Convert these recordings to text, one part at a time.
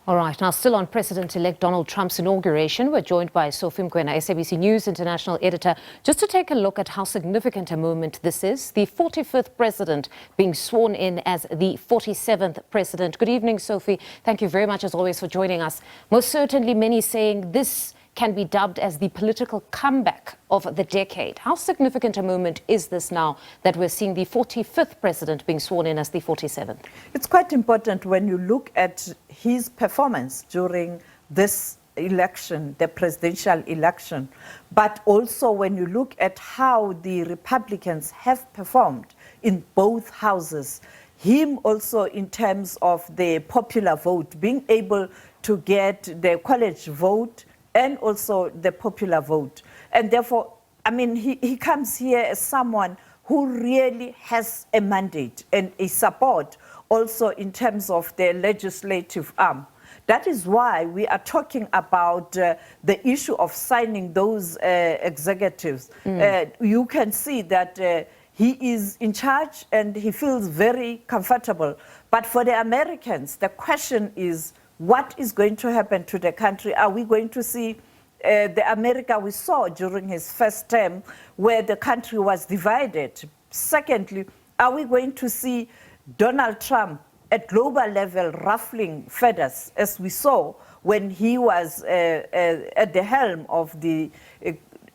All right, now still on President-elect Donald Trump's inauguration, we're joined by Sophie Mokoena, SABC News International Editor, just to take a look at how significant a moment this is. The 45th president being sworn in as the 47th president. Good evening, Sophie. Thank you very much, as always, for joining us. Most certainly, many saying this can be dubbed as the political comeback of the decade. How significant a moment is this now that we're seeing the 45th president being sworn in as the 47th? It's quite important when you look at his performance during this election, the presidential election, but also when you look at how the Republicans have performed in both houses. Him also in terms of the popular vote, being able to get the college vote and also the popular vote. And therefore, I mean, he comes here as someone who really has a mandate and a support also in terms of the legislative arm. That is why we are talking about the issue of signing those executives. You can see that he is in charge and he feels very comfortable. But for the Americans, the question is, what is going to happen to the country? Are we going to see the America we saw during his first term, where the country was divided? Secondly, are we going to see Donald Trump at global level ruffling feathers, as we saw when he was at the helm of the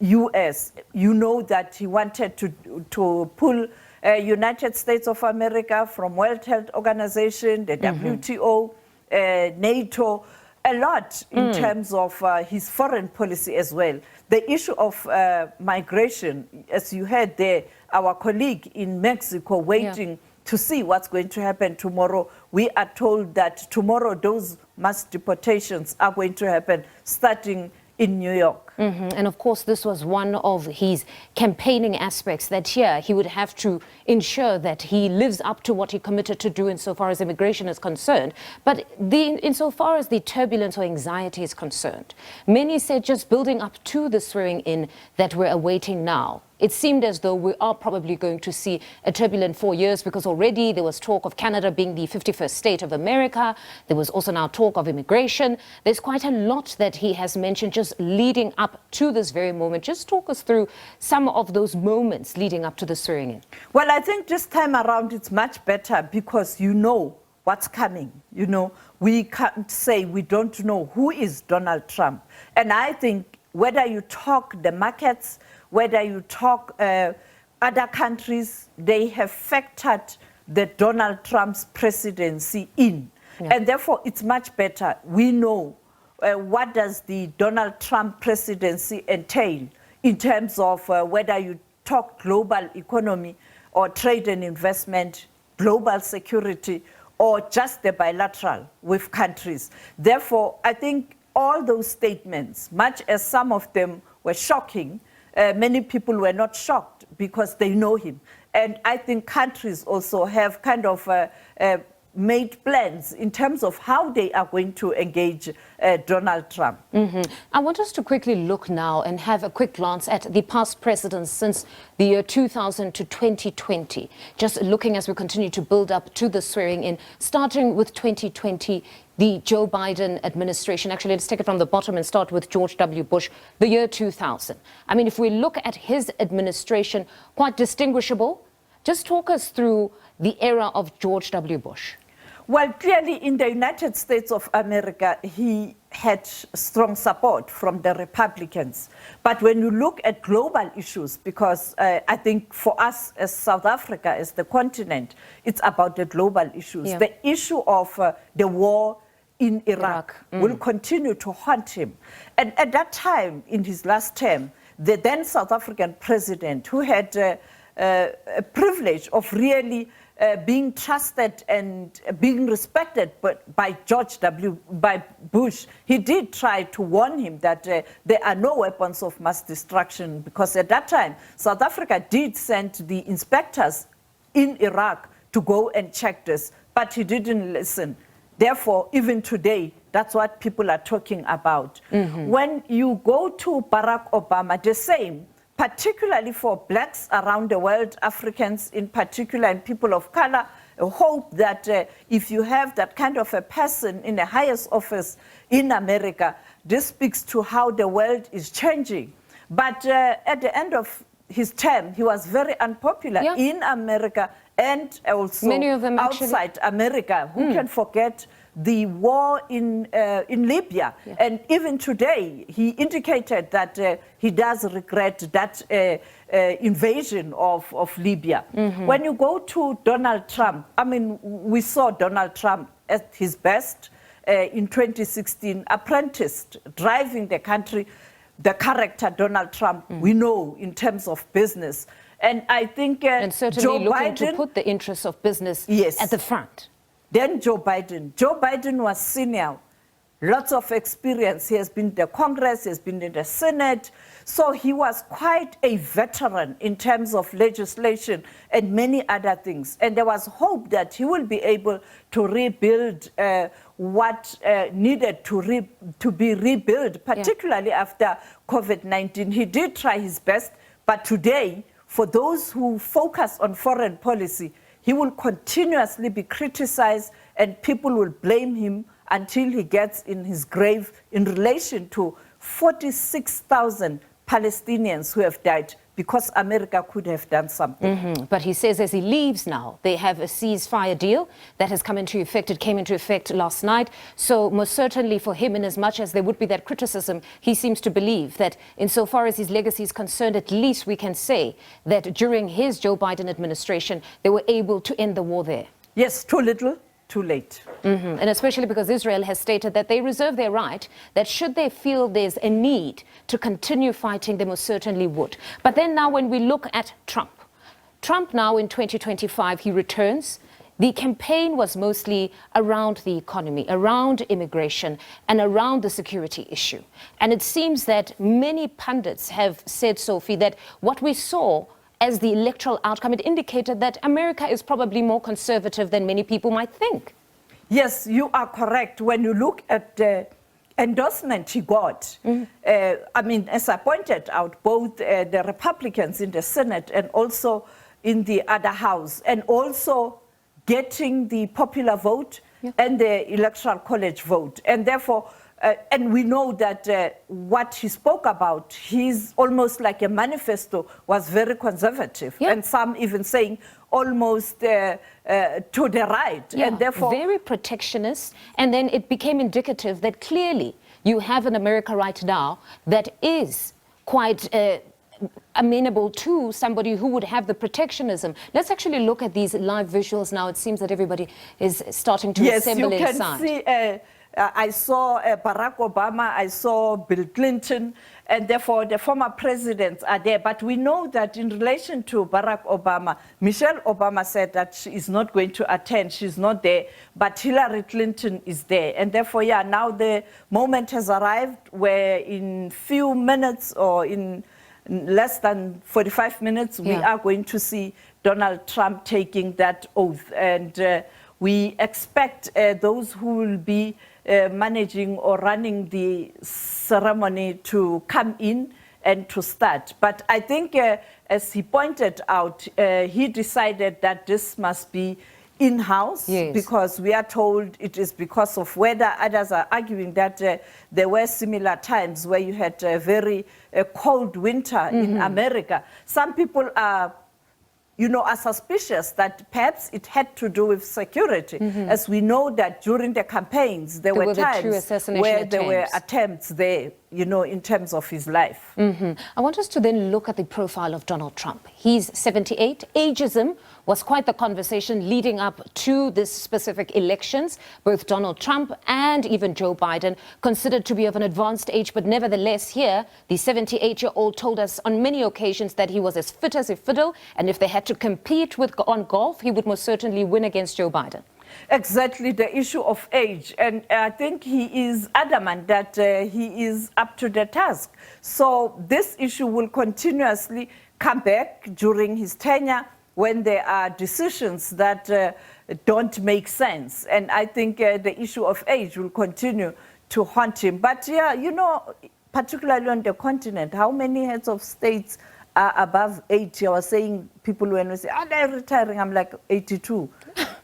U.S.? You know that he wanted to pull United States of America from World Health Organization, the WTO, NATO, a lot in terms of his foreign policy as well. The issue of migration, as you heard there, our colleague in Mexico waiting to see what's going to happen tomorrow. We are told that tomorrow those mass deportations are going to happen starting in New York. And of course, this was one of his campaigning aspects, that here he would have to ensure that he lives up to what he committed to do insofar as immigration is concerned. But insofar as the turbulence or anxiety is concerned, many said just building up to the swearing in that we're awaiting now, it seemed as though we are probably going to see a turbulent 4 years, because already there was talk of Canada being the 51st state of America. There was also now talk of immigration. There's quite a lot that he has mentioned just leading up to this very moment. Just talk us through some of those moments leading up to the swearing in. Well, I think this time around it's much better because you know what's coming. You know, we can't say we don't know who is Donald Trump. And I think whether you talk the markets, whether you talk other countries, they have factored the Donald Trump's presidency in. And therefore, it's much better. We know what does the Donald Trump presidency entail in terms of whether you talk global economy or trade and investment, global security, or just the bilateral with countries. Therefore, I think all those statements, much as some of them were shocking, many people were not shocked because they know him. And I think countries also have kind of made plans in terms of how they are going to engage Donald Trump. I want us to quickly look now and have a quick glance at the past presidents since the year 2000 to 2020. Just looking as we continue to build up to the swearing in, starting with 2020, the Joe Biden administration. Actually, let's take it from the bottom and start with George W. Bush, the year 2000. I mean, if we look at his administration, quite distinguishable. Just talk us through the era of George W. Bush. Well, clearly in the United States of America, he had strong support from the Republicans. But when you look at global issues, because I think for us as South Africa, as the continent, it's about the global issues. The issue of the war in Iraq will continue to haunt him. And at that time, in his last term, the then South African president, who had a privilege of really being trusted and being respected by by Bush, he did try to warn him that there are no weapons of mass destruction, because at that time, South Africa did send the inspectors in Iraq to go and check this, but he didn't listen. Therefore, even today, that's what people are talking about. When you go to Barack Obama, the same. Particularly for blacks around the world, Africans in particular, and people of color, hope that if you have that kind of a person in the highest office in America, this speaks to how the world is changing. But at the end of his term, he was very unpopular in America and also many of them outside America. Who can forget the war in Libya? And even today, he indicated that he does regret that invasion of Libya. When you go to Donald Trump, I mean, we saw Donald Trump at his best in 2016, apprenticed, driving the country. The character Donald Trump, we know in terms of business. And I think and certainly Joe looking Biden, to put the interests of business at the front. Then Joe Biden. Joe Biden was senior, lots of experience. He has been in the Congress, he has been in the Senate. So he was quite a veteran in terms of legislation and many other things. And there was hope that he will be able to rebuild what needed to be rebuilt, particularly after COVID-19. He did try his best, but today, for those who focus on foreign policy, he will continuously be criticized and people will blame him until he gets in his grave in relation to 46,000 Palestinians who have died because America could have done something. But he says as he leaves now, they have a ceasefire deal that has come into effect. It came into effect last night. So most certainly for him, in as much as there would be that criticism, he seems to believe that insofar as his legacy is concerned, at least we can say that during his Joe Biden administration, they were able to end the war there. Yes, too little, too late. And especially because Israel has stated that they reserve their right, that should they feel there's a need to continue fighting, they most certainly would. But then now when we look at Trump now in 2025, he returns. The campaign was mostly around the economy, around immigration, and around the security issue. And it seems that many pundits have said, Sophie, that what we saw as the electoral outcome, it indicated that America is probably more conservative than many people might think. Yes, you are correct. When you look at the endorsement he got, I mean, as I pointed out, both the Republicans in the Senate and also in the other house, and also getting the popular vote and the electoral college vote. And therefore, and we know that what he spoke about, he's almost like a manifesto, was very conservative. And some even saying almost to the right. And therefore, very protectionist. And then it became indicative that clearly you have an America right now that is quite amenable to somebody who would have the protectionism. Let's actually look at these live visuals now. It seems that everybody is starting to assemble inside. Yes, you can see I saw Barack Obama, I saw Bill Clinton, and therefore the former presidents are there. But we know that in relation to Barack Obama, Michelle Obama said that she is not going to attend, she's not there, but Hillary Clinton is there. And therefore, now the moment has arrived where in few minutes or in less than 45 minutes, we are going to see Donald Trump taking that oath. And we expect those who will be managing or running the ceremony to come in and to start. But I think, as he pointed out, he decided that this must be in-house because we are told it is because of weather. Others are arguing that there were similar times where you had a very cold winter in America. Some people are are suspicious that perhaps it had to do with security. As we know that during the campaigns, there were times where there were attempts there, in terms of his life. I want us to then look at the profile of Donald Trump. He's 78. Ageism was quite the conversation leading up to this specific elections. Both Donald Trump and even Joe Biden considered to be of an advanced age, but nevertheless here, the 78-year-old told us on many occasions that he was as fit as a fiddle, and if they had to compete on golf, he would most certainly win against Joe Biden. Exactly, the issue of age. And I think he is adamant that he is up to the task. So this issue will continuously come back during his tenure when there are decisions that don't make sense. And I think the issue of age will continue to haunt him. But particularly on the continent, how many heads of states are above 80? I was saying, people when we say, are they retiring? I'm like, 82.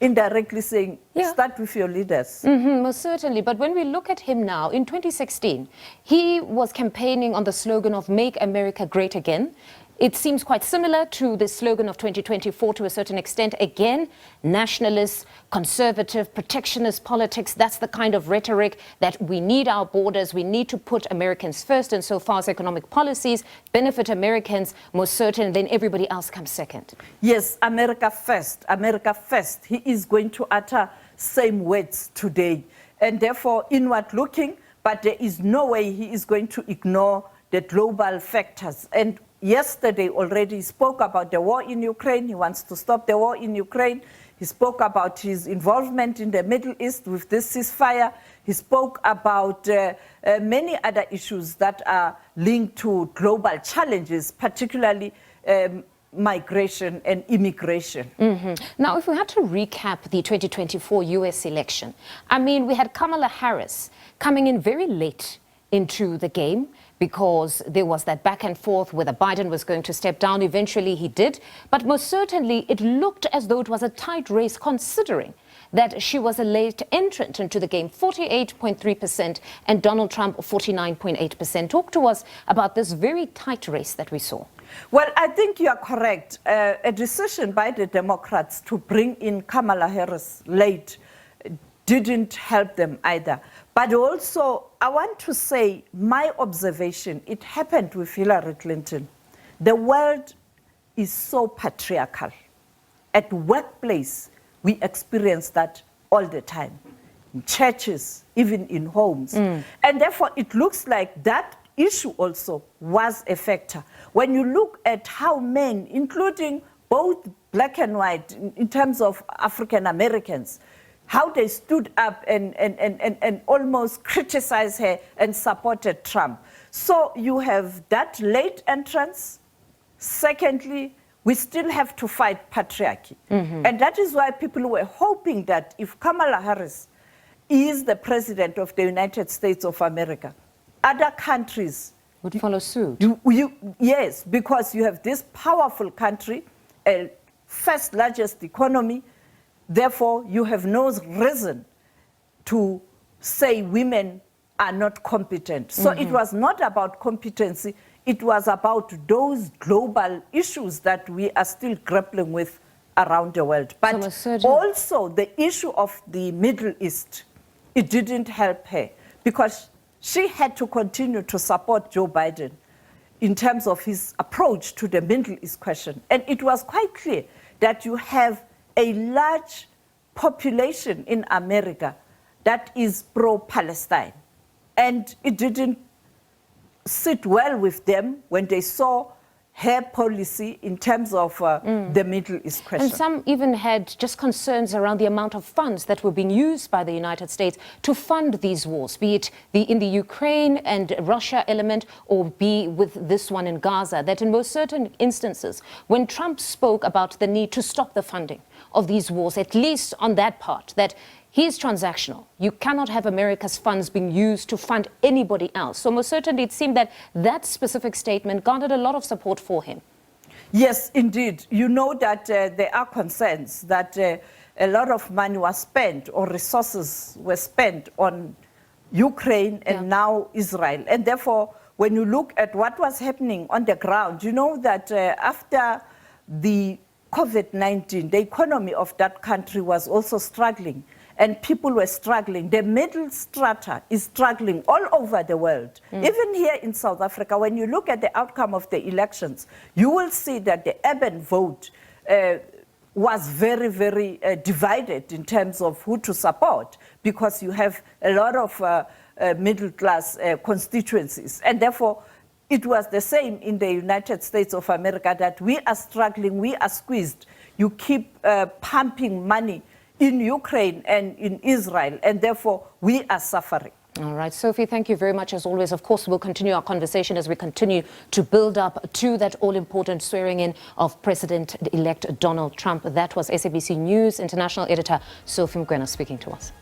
indirectly saying, start with your leaders. Most certainly. But when we look at him now, in 2016, he was campaigning on the slogan of Make America Great Again. It seems quite similar to the slogan of 2024 to a certain extent. Again, nationalist, conservative, protectionist politics. That's the kind of rhetoric that we need our borders. We need to put Americans first. And so far as economic policies benefit Americans, most certain, then everybody else comes second. Yes, America first, America first. He is going to utter same words today. And therefore, inward looking, but there is no way he is going to ignore the global factors. And yesterday already spoke about the war in Ukraine. He wants to stop the war in Ukraine. He spoke about his involvement in the Middle East with this ceasefire. He spoke about many other issues that are linked to global challenges, particularly migration and immigration. Now, if we had to recap the 2024 US election, I mean, we had Kamala Harris coming in very late into the game, because there was that back and forth whether Biden was going to step down. Eventually he did. But most certainly it looked as though it was a tight race, considering that she was a late entrant into the game, 48.3%, and Donald Trump 49.8%. Talk to us about this very tight race that we saw. Well, I think you are correct. A decision by the Democrats to bring in Kamala Harris late didn't help them either. But also, I want to say, my observation, it happened with Hillary Clinton. The world is so patriarchal. At workplace, we experience that all the time. In churches, even in homes. And therefore, it looks like that issue also was a factor. When you look at how men, including both black and white, in terms of African Americans, how they stood up and almost criticized her and supported Trump. So you have that late entrance. Secondly, we still have to fight patriarchy. And that is why people were hoping that if Kamala Harris is the president of the United States of America, other countries would follow suit. Yes, because you have this powerful country, a first largest economy. Therefore, you have no reason to say women are not competent. So it was not about competency. It was about those global issues that we are still grappling with around the world. But also the issue of the Middle East, it didn't help her because she had to continue to support Joe Biden in terms of his approach to the Middle East question. And it was quite clear that you have a large population in America that is pro-Palestine. And it didn't sit well with them when they saw her policy in terms of the Middle East question. And some even had just concerns around the amount of funds that were being used by the United States to fund these wars, be it in the Ukraine and Russia element, or be with this one in Gaza, that in most certain instances, when Trump spoke about the need to stop the funding of these wars, at least on that part, that he is transactional. You cannot have America's funds being used to fund anybody else. So most certainly it seemed that that specific statement garnered a lot of support for him. Yes, indeed. You know that there are concerns that a lot of money was spent or resources were spent on Ukraine and now Israel. And therefore, when you look at what was happening on the ground, you know that after the COVID-19, the economy of that country was also struggling. And people were struggling. The middle strata is struggling all over the world. Even here in South Africa, when you look at the outcome of the elections, you will see that the urban vote was very, very divided in terms of who to support, because you have a lot of middle-class constituencies. And therefore, it was the same in the United States of America, that we are struggling, we are squeezed. You keep pumping money in Ukraine and in Israel, and therefore we are suffering. All right, Sophie, thank you very much as always. Of course, we'll continue our conversation as we continue to build up to that all-important swearing-in of President-elect Donald Trump. That was SABC News International Editor Sophie Mokoena speaking to us.